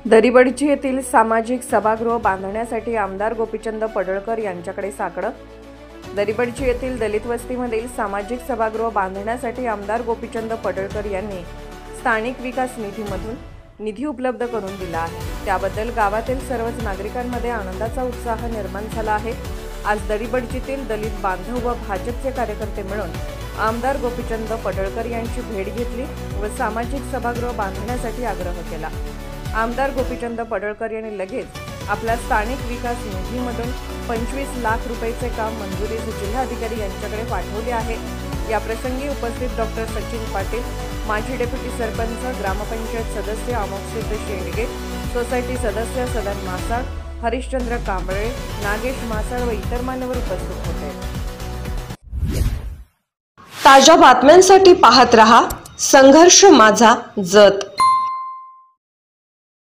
दरिबडची येथील सामाजिक सभागृह बांधण्यासाठी आमदार गोपीचंद पडळकर यांच्याकडे साकडं। दरिबडची येथील दलित वस्तीमधील सामाजिक सभागृह बांधण्यासाठी आमदार गोपीचंद पडळकर यांनी स्थानिक विकास निधीमधून निधी उपलब्ध करून दिला आहे। त्याबद्दल गावातील सर्वच नागरिकांमध्ये आनंदाचा उत्साह निर्माण झाला आहे। आज दरिबडचीतील दलित बांधव व भाजपचे कार्यकर्ते मिळून आमदार गोपीचंद पडळकर यांची भेट घेतली व सामाजिक सभागृह बांधण्यासाठी आग्रह केला। आमदार गोपीचंद पडळकर यांनी लगेच आपल्या स्थानिक विकास निधीमधून 25 लाख रुपयाचे काम मंजुरीस जिल्हाधिकारी यांच्याकडे पाठवले आहे। या प्रसंगी उपस्थित डॉक्टर सचिन पाटील, माजी डेप्युटी सरपंच, ग्रामपंचायत सदस्य अमोक्षित शेंडगे, सोसायटी सदस्य सदन मासाळ, हरिश्चंद्र कांबळे, नागेश मासाळ व इतर मान्यवर उपस्थित होते। ताज्या बातम्यांसाठी पाहत रहा संघर्ष माझा जत।